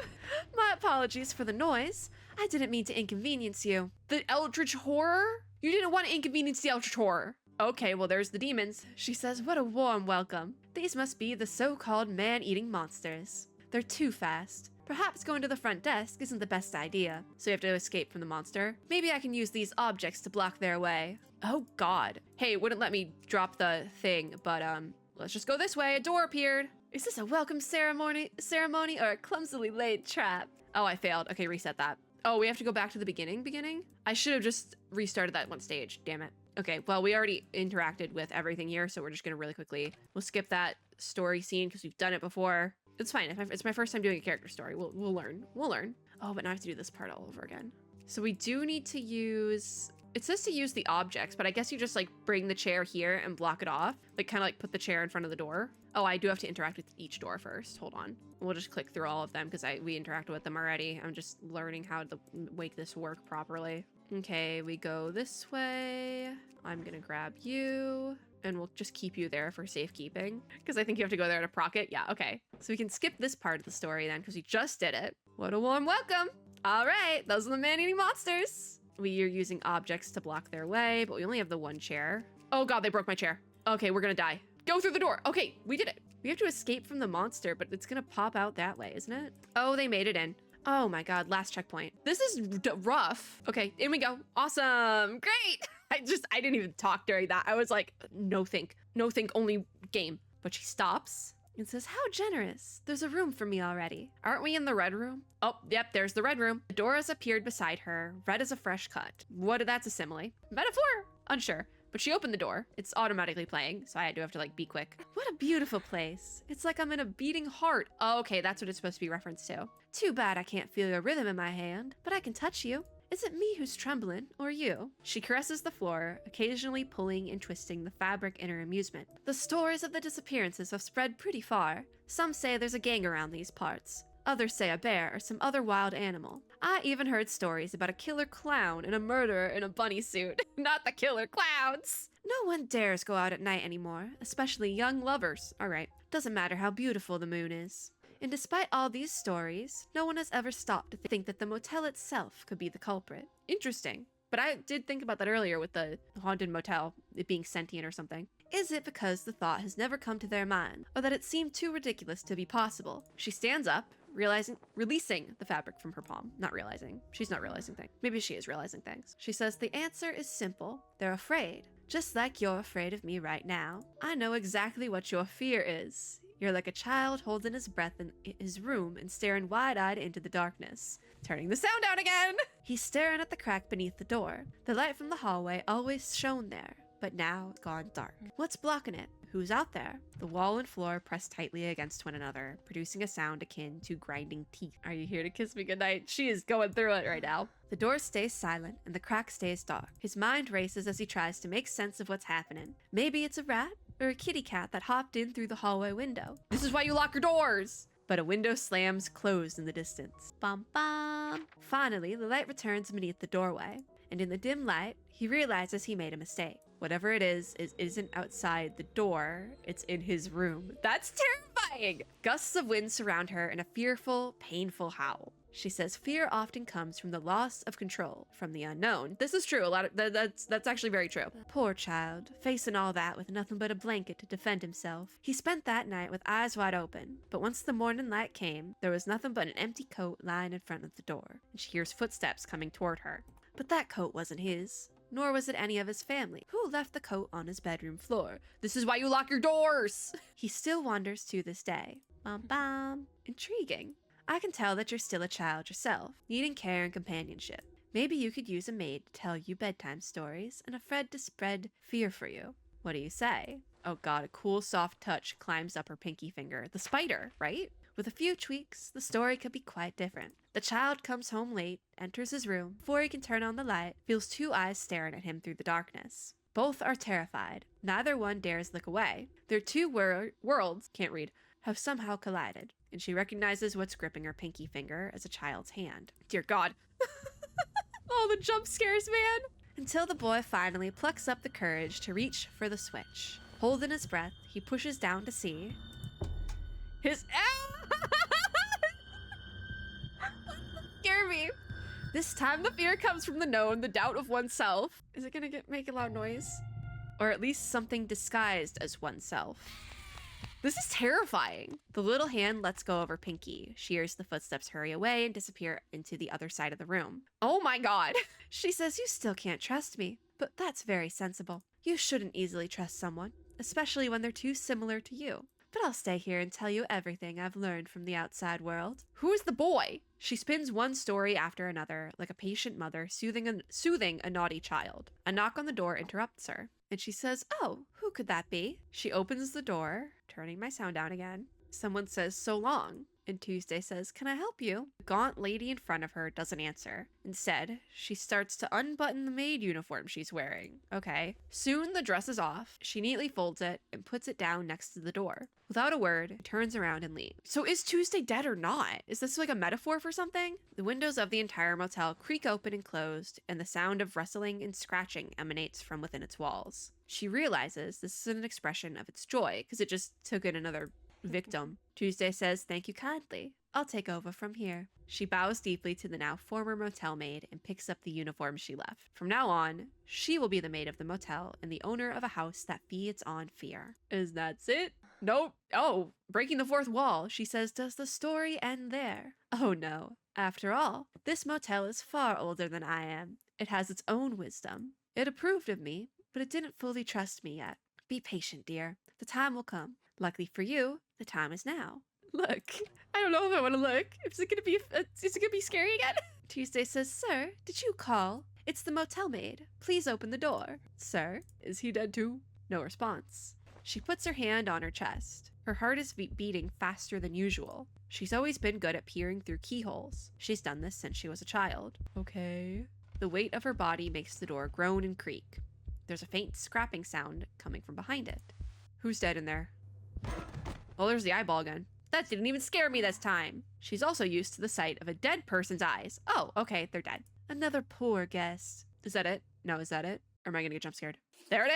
My apologies for the noise. I didn't mean to inconvenience you. The Eldritch Horror? You didn't want to inconvenience the Eldritch Horror. Okay, well, there's the demons. She says, what a warm welcome. These must be the so-called man-eating monsters. They're too fast. Perhaps going to the front desk isn't the best idea, so you have to escape from the monster. Maybe I can use these objects to block their way. Oh God. Hey, it wouldn't let me drop the thing, but let's just go this way. A door appeared. Is this a welcome ceremony or a clumsily laid trap? Oh, I failed. Okay, reset that. Oh, we have to go back to the beginning? I should have just restarted that one stage, damn it. Okay, well, we already interacted with everything here, so we're just gonna really quickly, we'll skip that story scene because we've done it before. It's fine. It's my first time doing a character story. We'll learn. Oh, but now I have to do this part all over again. So we do need to use, it says to use the objects, but I guess you just like bring the chair here and block it off. Like kind of like put the chair in front of the door. Oh, I do have to interact with each door first. Hold on. We'll just click through all of them because we interacted with them already. I'm just learning how to make this work properly. Okay, we go this way. I'm gonna grab you. And we'll just keep you there for safekeeping. Because I think you have to go there to proc it. Yeah, okay. So we can skip this part of the story then, because we just did it. What a warm welcome. All right, those are the man-eating monsters. We are using objects to block their way, but we only have the one chair. Oh God, they broke my chair. Okay, we're gonna die. Go through the door. Okay, we did it. We have to escape from the monster, but it's gonna pop out that way, isn't it? Oh, they made it in. Oh my God, last checkpoint. This is rough. Okay, in we go. Awesome, great. I didn't even talk during that. I was like, no think, only game. But she stops and says, how generous. There's a room for me already. Aren't we in the red room? Oh, yep, there's the red room. The door has appeared beside her, red as a fresh cut. That's a simile. Metaphor? Unsure. But she opened the door. It's automatically playing, so I do have to like be quick. What a beautiful place. It's like I'm in a beating heart. Oh, okay, that's what it's supposed to be referenced to. Too bad I can't feel your rhythm in my hand, but I can touch you. Is it me who's trembling, or you? She caresses the floor, occasionally pulling and twisting the fabric in her amusement. The stories of the disappearances have spread pretty far. Some say there's a gang around these parts. Others say a bear or some other wild animal. I even heard stories about a killer clown and a murderer in a bunny suit. Not the killer clowns! No one dares go out at night anymore, especially young lovers. Alright, doesn't matter how beautiful the moon is. And despite all these stories, no one has ever stopped to think that the motel itself could be the culprit. Interesting. But I did think about that earlier with the haunted motel, it being sentient or something. Is it because the thought has never come to their mind, or that it seemed too ridiculous to be possible? She stands up, releasing the fabric from her palm. Not realizing. She's not realizing things. Maybe she is realizing things. She says, the answer is simple. They're afraid. Just like you're afraid of me right now. I know exactly what your fear is. You're like a child holding his breath in his room and staring wide-eyed into the darkness. Turning the sound down again! He's staring at the crack beneath the door. The light from the hallway always shone there, but now it's gone dark. What's blocking it? Who's out there? The wall and floor press tightly against one another, producing a sound akin to grinding teeth. Are you here to kiss me goodnight? She is going through it right now. The door stays silent and the crack stays dark. His mind races as he tries to make sense of what's happening. Maybe it's a rat or a kitty cat that hopped in through the hallway window. This is why you lock your doors! But a window slams closed in the distance. Bum bum! Finally, the light returns beneath the doorway, and in the dim light, he realizes he made a mistake. Whatever it isn't outside the door, it's in his room. That's terrifying! Gusts of wind surround her in a fearful, painful howl. She says fear often comes from the loss of control, from the unknown. This is true. That's actually very true. Poor child, facing all that with nothing but a blanket to defend himself. He spent that night with eyes wide open, but once the morning light came, there was nothing but an empty coat lying in front of the door, and she hears footsteps coming toward her. But that coat wasn't his. nor was it any of his family, who left the coat on his bedroom floor. This is why you lock your doors! He still wanders to this day. Bum bum. Intriguing. I can tell that you're still a child yourself, needing care and companionship. Maybe you could use a maid to tell you bedtime stories and a friend to spread fear for you. What do you say? Oh god, a cool soft touch climbs up her pinky finger. The spider, right? With a few tweaks, the story could be quite different. The child comes home late, enters his room, before he can turn on the light, feels two eyes staring at him through the darkness. Both are terrified. Neither one dares look away. Their two worlds, can't read, have somehow collided, and she recognizes what's gripping her pinky finger as a child's hand. Dear god. Oh, the jump scares, man! Until the boy finally plucks up the courage to reach for the switch. Holding his breath, he pushes down to see his scare me. This time the fear comes from the known, the doubt of oneself. Is it gonna make a loud noise? Or at least something disguised as oneself. This is terrifying. The little hand lets go of her pinky. She hears the footsteps hurry away and disappear into the other side of the room. Oh my god. She says, you still can't trust me, but that's very sensible. You shouldn't easily trust someone, especially when they're too similar to you. But I'll stay here and tell you everything I've learned from the outside world. Who is the boy? She spins one story after another, like a patient mother soothing a naughty child. A knock on the door interrupts her, and she says, oh, who could that be? She opens the door, turning my sound down again. Someone says, so long. And Tuesday says, can I help you? The gaunt lady in front of her doesn't answer. Instead, she starts to unbutton the maid uniform she's wearing. Okay. Soon the dress is off. She neatly folds it and puts it down next to the door. Without a word, turns around and leaves. So is Tuesday dead or not? Is this like a metaphor for something? The windows of the entire motel creak open and closed, and the sound of rustling and scratching emanates from within its walls. She realizes this is an expression of its joy, because it just took in another victim. Tuesday says, thank you kindly. I'll take over from here. She bows deeply to the now former motel maid and picks up the uniform she left. From now on, she will be the maid of the motel and the owner of a house that feeds on fear. Is that it? Nope. Oh, breaking the fourth wall. She says, does the story end there? Oh no. After all, this motel is far older than I am. It has its own wisdom. It approved of me, but it didn't fully trust me yet. Be patient, dear. The time will come. Luckily for you, the time is now. Look. I don't know if I want to look. Is it gonna be scary again? Tuesday says, sir, did you call? It's the motel maid. Please open the door. Sir, is he dead too? No response. She puts her hand on her chest. Her heart is beating faster than usual. She's always been good at peering through keyholes. She's done this since she was a child. Okay. The weight of her body makes the door groan and creak. There's a faint scrapping sound coming from behind it. Who's dead in there? Oh, there's the eyeball again. That didn't even scare me this time. She's also used to the sight of a dead person's eyes. Oh, okay, they're dead. Another poor guest. Is that it? No, is that it? Or am I gonna get jump scared? There it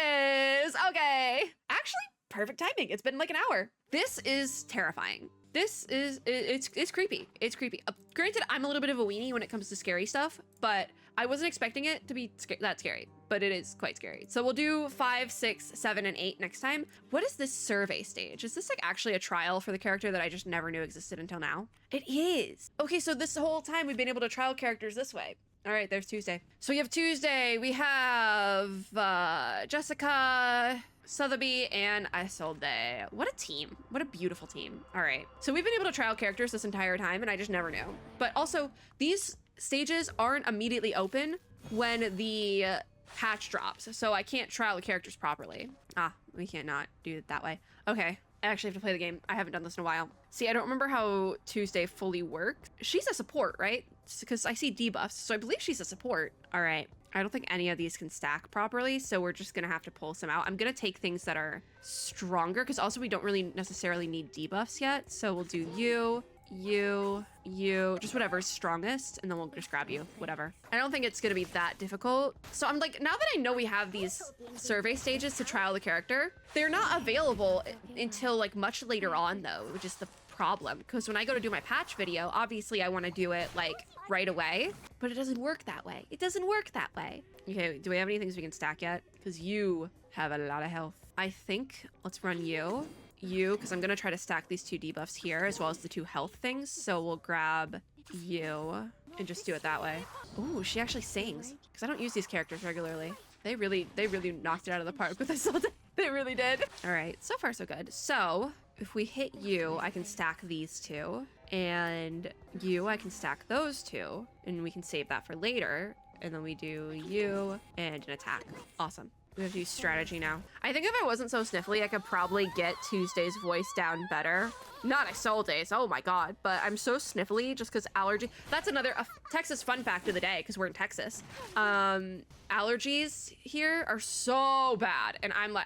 is! Okay! Actually, perfect timing. It's been like an hour. This is terrifying. This is, it's creepy. It's creepy. Granted, I'm a little bit of a weenie when it comes to scary stuff, but I wasn't expecting it to be that scary, but it is quite scary. So we'll do 5, 6, 7, and 8 next time. What is this survey stage? Is this like actually a trial for the character that I just never knew existed until now? It is. Okay, so this whole time we've been able to trial characters this way. All right, there's Tuesday. So we have Tuesday, we have Jessica, Sotheby, and Isolde. What a team. What a beautiful team. All right. So we've been able to trial characters this entire time, and I just never knew. But also, these stages aren't immediately open when the patch drops, so I can't trial the characters properly. Ah, we can't not do it that way. Okay. I actually have to play the game. I haven't done this in a while. See, I don't remember how Tuesday fully worked. She's a support, right? Because I see debuffs, so I believe she's a support. All right. I don't think any of these can stack properly, so we're just gonna have to pull some out. I'm gonna take things that are stronger, because also we don't really necessarily need debuffs yet. So we'll do you, just whatever's strongest, and then we'll just grab you, whatever. I don't think it's gonna be that difficult. So I'm like, now that I know we have these survey stages to trial the character, they're not available until like much later on though, which is the problem. Because when I go to do my patch video, obviously I want to do it like right away, but it doesn't work that way. It doesn't work that way. Okay, do we have any things we can stack yet? Because you have a lot of health. I think let's run you, because I'm gonna try to stack these 2 debuffs here as well as the 2 health things. So we'll grab you. and just do it that way. Ooh, she actually sings, because I don't use these characters regularly. They really knocked it out of the park with this all day. They really did. All right, so far so good. So if we hit you, I can stack these two, and you, I can stack those two, and we can save that for later. And then we do you and an attack. Awesome. We have to use strategy now. I think if I wasn't so sniffly, I could probably get Tuesday's voice down better. Not Isolde's, oh my god, but I'm so sniffly just because allergy. That's another Texas fun fact of the day, because we're in Texas. Allergies here are so bad, and I'm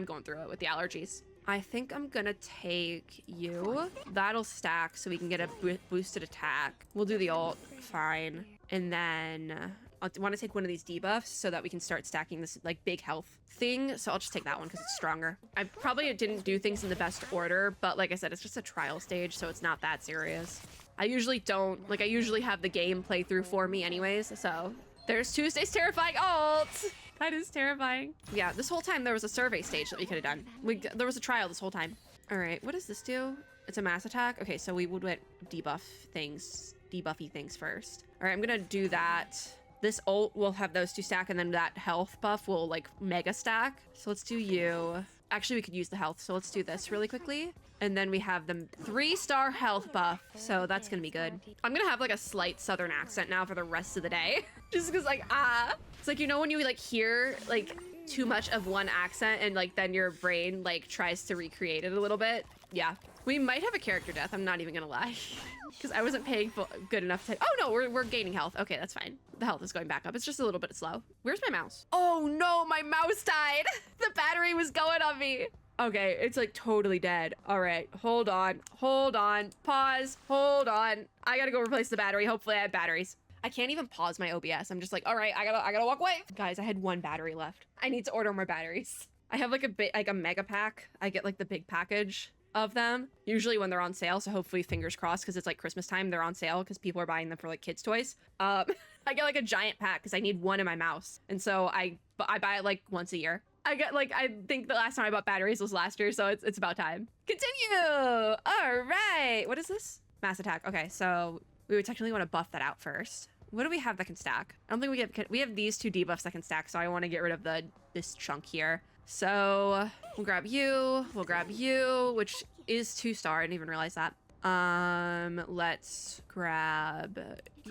going through it with the allergies. I think I'm gonna take you. That'll stack so we can get a boosted attack. We'll do the ult, fine. And then I want to take one of these debuffs so that we can start stacking this like big health thing. So I'll just take that one because it's stronger. I probably didn't do things in the best order, but like I said, it's just a trial stage, so it's not that serious. I usually don't, like I usually have the game play through for me anyways, so. There's Tuesday's terrifying ult! That is terrifying. Yeah, this whole time there was a survey stage that we could have done. There was a trial this whole time. All right, what does this do? It's a mass attack? Okay, so we would want debuffy things first. All right, I'm gonna do that. This ult will have those two stack, and then that health buff will like mega stack. So let's do you. Actually, we could use the health, so let's do this really quickly. And then we have the 3-star health buff, so that's gonna be good. I'm gonna have like a slight southern accent now for the rest of the day. Just because like, it's like, you know when you like hear like too much of one accent and like then your brain like tries to recreate it a little bit? Yeah. We might have a character death, I'm not even gonna lie. Because I wasn't paying good enough to, oh no, we're gaining health. Okay, that's fine. The health is going back up. It's just a little bit slow. Where's my mouse? Oh no, my mouse died. The battery was going on me. Okay, it's like totally dead. All right, hold on, pause, hold on. I gotta go replace the battery. Hopefully I have batteries. I can't even pause my OBS. I'm just like, all right, I gotta walk away. Guys, I had 1 battery left. I need to order more batteries. I have like a mega pack. I get like the big package of them, usually when they're on sale. So hopefully, fingers crossed, because it's like Christmas time, they're on sale because people are buying them for like kids' toys. I get like a giant pack because I need one in my mouse. And so I buy it like once a year. I think the last time I bought batteries was last year, so it's about time. Continue! All right, what is this? Mass attack. Okay, so we would technically want to buff that out first. What do we have that can stack? I don't think we have these 2 debuffs that can stack, so I want to get rid of this chunk here. So we'll grab you, which is 2-star. I didn't even realize that. Let's grab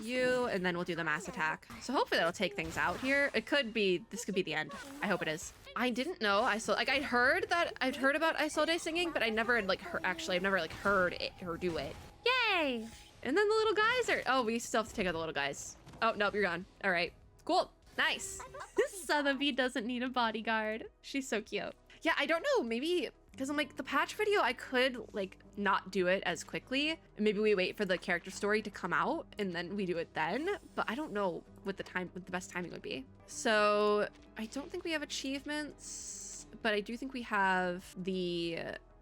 you, and then we'll do the mass attack. So hopefully that'll take things out here. This could be the end. I hope it is. I didn't know I'd heard about Isolde singing, but I never had like I've never like heard it or do it. Yay! And then the little guys are, oh, we still have to take out the little guys. Oh, nope, you're gone. All right, cool, nice. This Sotheby doesn't need a bodyguard. She's so cute. Yeah, I don't know, maybe, because I'm like, the patch video, I could like not do it as quickly. And maybe we wait for the character story to come out and then we do it then. But I don't know what the best timing would be. So I don't think we have achievements, but I do think we have the,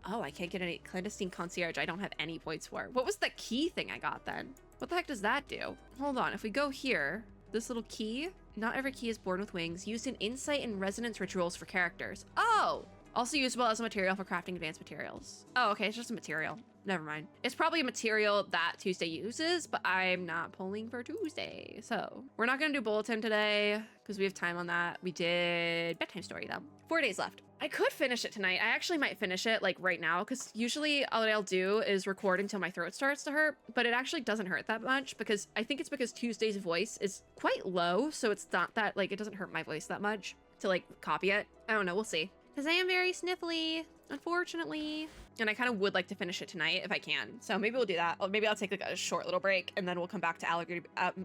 oh, I can't get any clandestine concierge. I don't have any points for. What was the key thing I got then? What the heck does that do? Hold on, if we go here, this little key, not every key is born with wings, used in insight and resonance rituals for characters. Oh, also usable as a material for crafting advanced materials. Oh, okay, it's just a material. Never mind. It's probably a material that Tuesday uses, but I'm not pulling for Tuesday. So we're not gonna do bulletin today because we have time on that. We did bedtime story though. 4 days left. I could finish it tonight. I actually might finish it like right now because usually all that I'll do is record until my throat starts to hurt, but it actually doesn't hurt that much because I think it's because Tuesday's voice is quite low. So it's not that like, it doesn't hurt my voice that much to like copy it. I don't know, we'll see. Because I am very sniffly, unfortunately. And I kind of would like to finish it tonight if I can. So maybe we'll do that. Or maybe I'll take like a short little break and then we'll come back to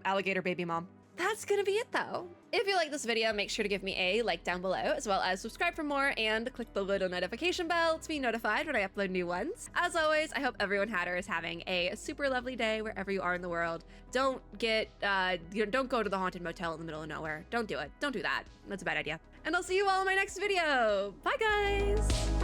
alligator baby mom. That's gonna be it though. If you like this video, make sure to give me a like down below, as well as subscribe for more and click the little notification bell to be notified when I upload new ones. As always, I hope everyone had or is having a super lovely day wherever you are in the world. Don't don't go to the haunted motel in the middle of nowhere. Don't do it. Don't do that. That's a bad idea. And I'll see you all in my next video. Bye guys.